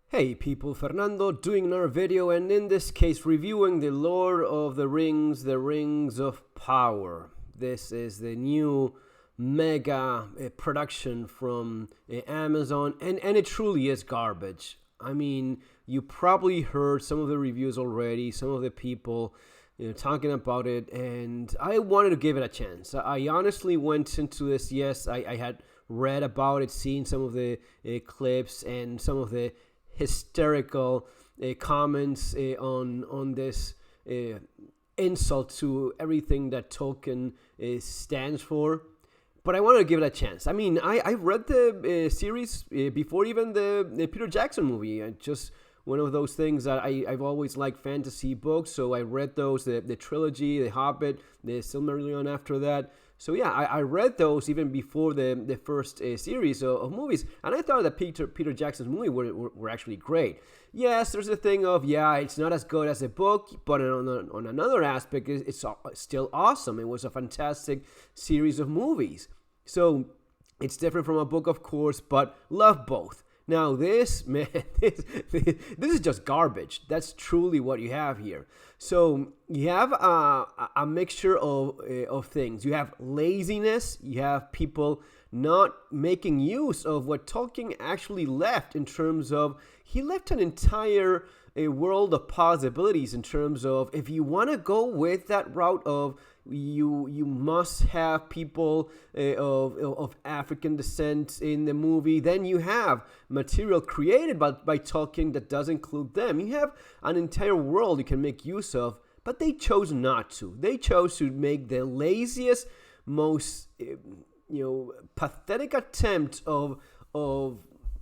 Hey people, Fernando doing another video, and in this case reviewing the Lord of the Rings, the Rings of Power. This is the new mega production from Amazon, and it truly is garbage. I mean, you probably heard some of the reviews already, some of the people talking about it, and I wanted to give it a chance. I honestly went into this, yes, I had read about it, seen some of the clips and some of the hysterical comments on this insult to everything that Tolkien stands for. But I wanted to give it a chance. I mean, I read the series before even the Peter Jackson movie. Just one of those things that I've always liked fantasy books, so I read those, the trilogy, The Hobbit, the Silmarillion after that. So yeah, I read those even before the first series of movies, and I thought that Peter Jackson's movie were actually great. Yes, there's a thing of, yeah, it's not as good as a book, but on another aspect, it's still awesome. It was a fantastic series of movies. So it's different from a book, of course, but love both. Now this, man, this is just garbage. That's truly what you have here. So you have a mixture of things. You have laziness. You have people not making use of what Tolkien actually left in terms of, he left an entire world of possibilities in terms of, if you want to go with that route of you must have people of African descent in the movie, then you have material created by Tolkien that does include them. You have an entire world you can make use of, but they chose not to. They chose to make the laziest, most pathetic attempt of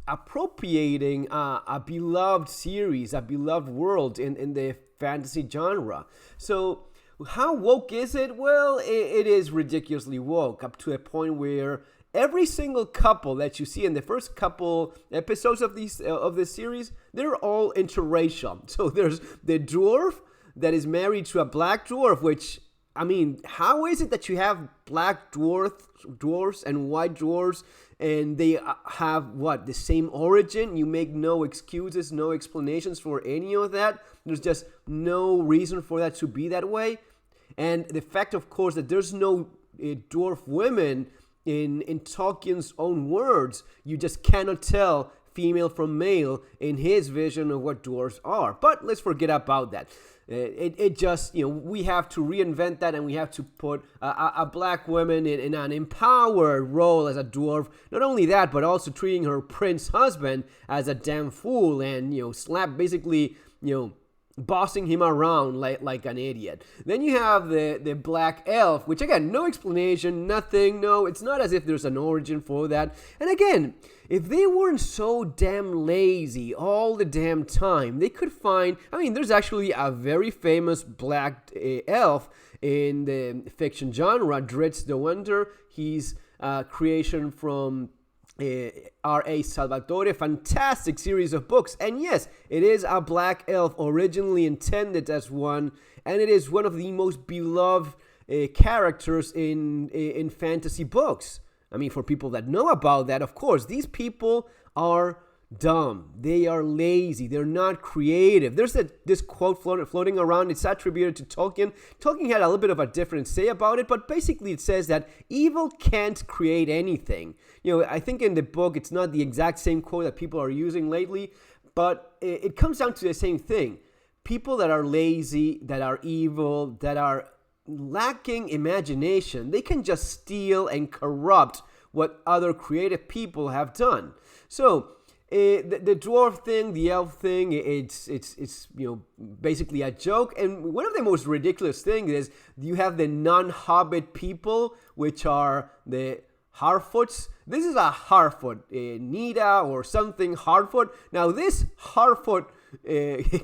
appropriating a beloved series, a beloved world in the fantasy genre. So how woke is it? Well, it is ridiculously woke, up to a point where every single couple that you see in the first couple episodes of this series, they're all interracial. So there's the dwarf that is married to a black dwarf, which, I mean, how is it that you have black dwarves and white dwarves, and they have, the same origin? You make no excuses, no explanations for any of that. There's just no reason for that to be that way. And the fact, of course, that there's no dwarf women in Tolkien's own words, you just cannot tell female from male in his vision of what dwarves are. But let's forget about that. It just, we have to reinvent that, and we have to put a black woman in an empowered role as a dwarf. Not only that, but also treating her prince husband as a damn fool, and, basically, bossing him around like an idiot. Then you have the black elf, which, again, no explanation, nothing. No, it's not as if there's an origin for that. And again, if they weren't so damn lazy all the damn time, they could find, there's actually a very famous black elf in the fiction genre, Drizzt the Wonder. He's a creation from R.A. Salvatore, fantastic series of books. And yes, it is a black elf, originally intended as one, and it is one of the most beloved characters in fantasy books. For people that know about that, of course, these people are dumb. They are lazy. They're not creative. There's this quote floating around. It's attributed to Tolkien. Tolkien had a little bit of a different say about it, but basically it says that evil can't create anything. I think in the book it's not the exact same quote that people are using lately, but it comes down to the same thing. People that are lazy, that are evil, that are lacking imagination, they can just steal and corrupt what other creative people have done. So the dwarf thing, the elf thing, it's basically a joke. And one of the most ridiculous things is you have the non-Hobbit people, which are the Harfoots. This is a Harfoot, Nida or something Harfoot. Now this Harfoot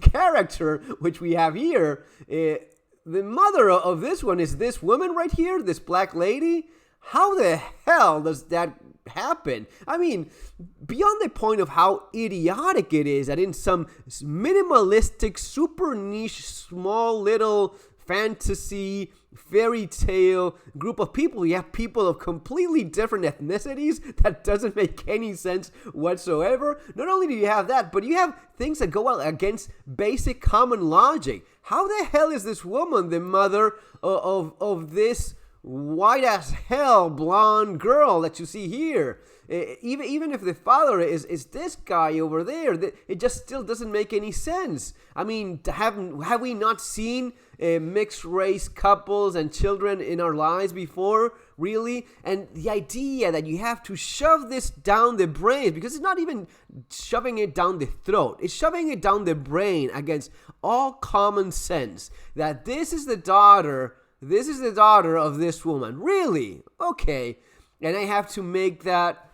character, which we have here, the mother of this one is this woman right here, this black lady. How the hell does that happen? Beyond the point of how idiotic it is that in some minimalistic, super niche, small little fantasy fairy tale group of people. You have people of completely different ethnicities that doesn't make any sense whatsoever. Not only do you have that, but you have things that go out against basic common logic. How the hell is this woman the mother of this white as hell blonde girl that you see here? Even if the father is this guy over there, it just still doesn't make any sense. I mean, have we not seen mixed race couples and children in our lives before, really? And the idea that you have to shove this down the brain, because it's not even shoving it down the throat, it's shoving it down the brain against all common sense, that this is the daughter of this woman. Really? Okay. And I have to make that,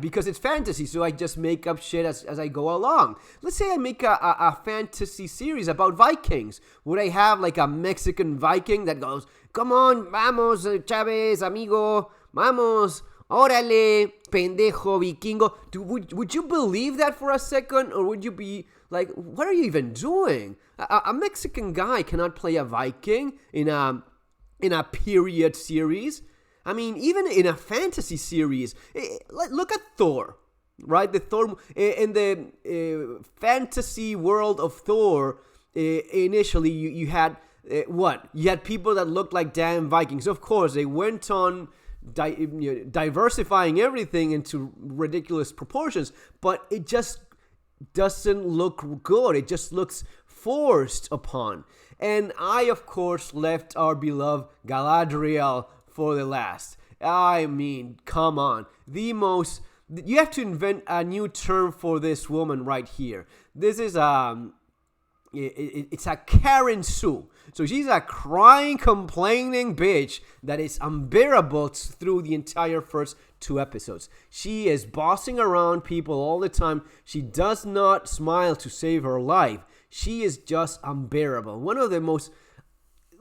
because it's fantasy, so I just make up shit as I go along. Let's say I make a fantasy series about Vikings. Would I have like a Mexican Viking that goes, come on, vamos, Chávez, amigo, vamos, órale, pendejo, vikingo? Would you believe that for a second? Or would you be like, what are you even doing? A Mexican guy cannot play a Viking in a period series. I mean, even in a fantasy series, look at Thor, right? The Thor in the fantasy world of Thor. Initially, you had what? You had people that looked like damn Vikings. Of course, they went on diversifying everything into ridiculous proportions, but it just doesn't look good. It just looks forced upon. And I, of course, left our beloved Galadriel for the last. I mean, come on. You have to invent a new term for this woman right here. This is it's a Karen Sue. So she's a crying, complaining bitch that is unbearable through the entire first 2 episodes. She is bossing around people all the time. She does not smile to save her life. She is just unbearable. One of the most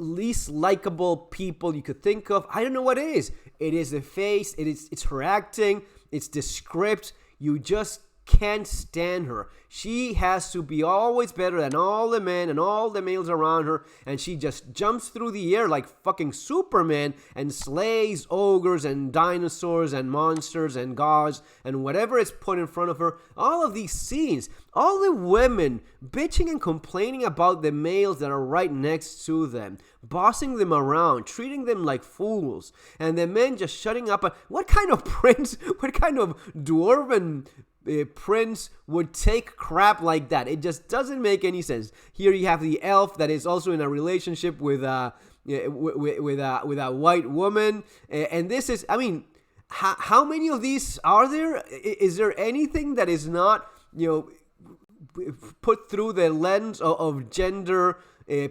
least likable people you could think of. I don't know what it is. It is the face. It's her acting. It's the script. You just can't stand her. She has to be always better than all the men and all the males around her, and she just jumps through the air like fucking Superman and slays ogres and dinosaurs and monsters and gods and whatever is put in front of her. All of these scenes, all the women bitching and complaining about the males that are right next to them, bossing them around, treating them like fools, and the men just shutting up. What kind of prince, what kind of dwarven prince would take crap like that? It just doesn't make any sense. Here you have the elf that is also in a relationship with a white woman, and this is, I mean, how many of these are there? Is there anything that is not, put through the lens of gender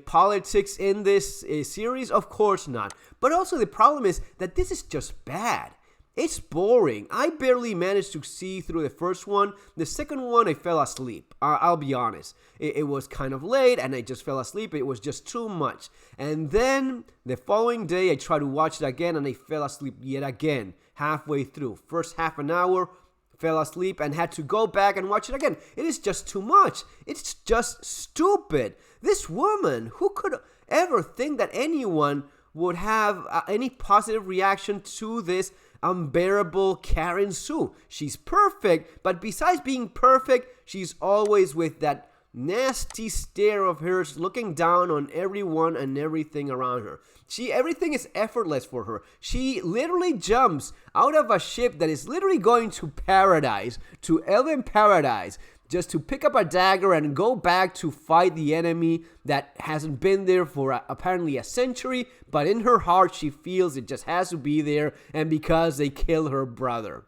politics in this series? Of course not. But also the problem is that this is just bad. It's boring. I barely managed to see through the first one. The second one, I fell asleep. I'll be honest. It was kind of late, and I just fell asleep. It was just too much. And then, the following day, I tried to watch it again, and I fell asleep yet again, halfway through. First half an hour, fell asleep, and had to go back and watch it again. It is just too much. It's just stupid. This woman, who could ever think that anyone would have any positive reaction to this unbearable Karen Sue? She's perfect, but besides being perfect, she's always with that nasty stare of hers, looking down on everyone and everything around her. Everything is effortless for her. She literally jumps out of a ship that is literally going to paradise, to Elven paradise, just to pick up a dagger and go back to fight the enemy that hasn't been there for apparently a century, but in her heart she feels it just has to be there, and because they killed her brother.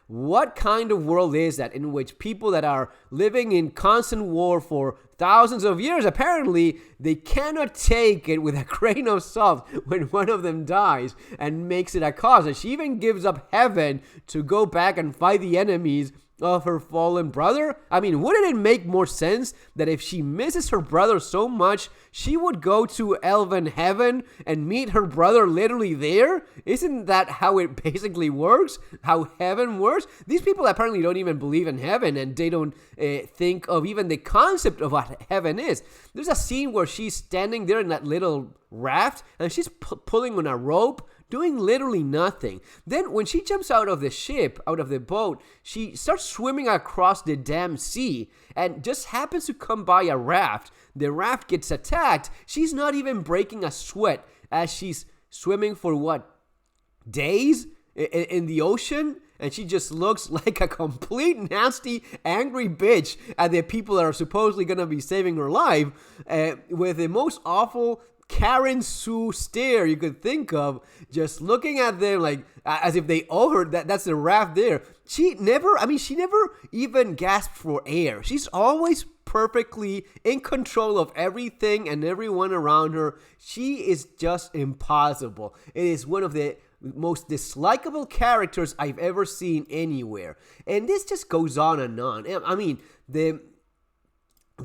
What kind of world is that, in which people that are living in constant war for thousands of years, apparently they cannot take it with a grain of salt when one of them dies and makes it a cause? And she even gives up heaven to go back and fight the enemies of her fallen brother? I mean, wouldn't it make more sense that if she misses her brother so much, she would go to Elven Heaven and meet her brother literally there? Isn't that how it basically works? How heaven works? These people apparently don't even believe in heaven, and they don't think of even the concept of what heaven is. There's a scene where she's standing there in that little raft, and she's pulling on a rope, doing literally nothing. Then when she jumps out of the ship, out of the boat, she starts swimming across the damn sea and just happens to come by a raft. The raft gets attacked. She's not even breaking a sweat as she's swimming for what, days in the ocean? And she just looks like a complete nasty, angry bitch at the people that are supposedly going to be saving her life, with the most awful Karen Sue stare you could think of, just looking at them like as if they owe her. That's the raft there. She never even gasped for air. She's always perfectly in control of everything and everyone around her. She is just impossible. It is one of the most dislikable characters I've ever seen anywhere. And this just goes on and on. I mean, the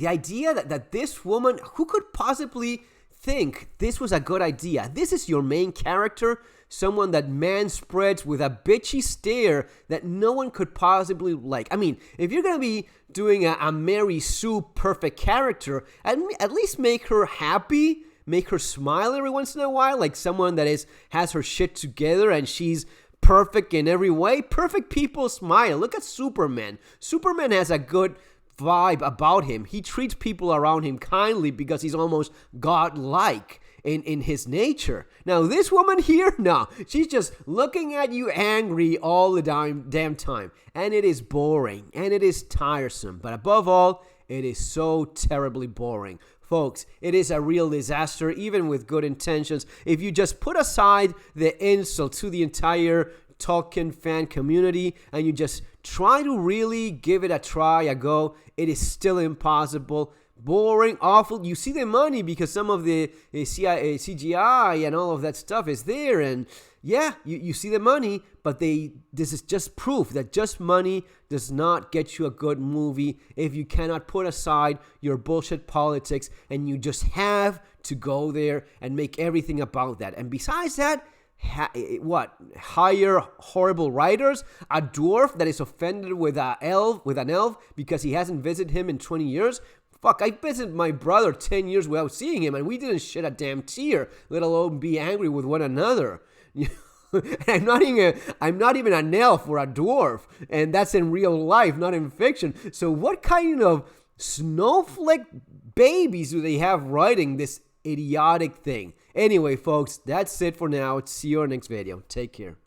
idea that this woman, who could possibly think this was a good idea? This is your main character, someone that man spreads with a bitchy stare that no one could possibly like. I mean, if you're gonna be doing a Mary Sue perfect character, at least make her happy, make her smile every once in a while, like someone that has her shit together and she's perfect in every way. Perfect people smile. Look at Superman. Superman has a good vibe about him. He treats people around him kindly because he's almost godlike in his nature. Now this woman here, no, she's just looking at you angry all the damn time, and it is boring and it is tiresome, but above all, it is so terribly boring. Folks, it is a real disaster, even with good intentions. If you just put aside the insult to the entire Tolkien fan community and you just try to really give it a try, a go, it is still impossible. Boring, awful. You see the money because some of the CGI and all of that stuff is there, and yeah, you see the money, but this is just proof that just money does not get you a good movie if you cannot put aside your bullshit politics and you just have to go there and make everything about that. And besides that, hire horrible writers? A dwarf that is offended with an elf because he hasn't visited him in 20 years? Fuck, I visited my brother 10 years without seeing him, and we didn't shed a damn tear, let alone be angry with one another. I'm not even an elf or a dwarf, and that's in real life, not in fiction. So what kind of snowflake babies do they have writing this idiotic thing? Anyway, folks, that's it for now. See you in our next video. Take care.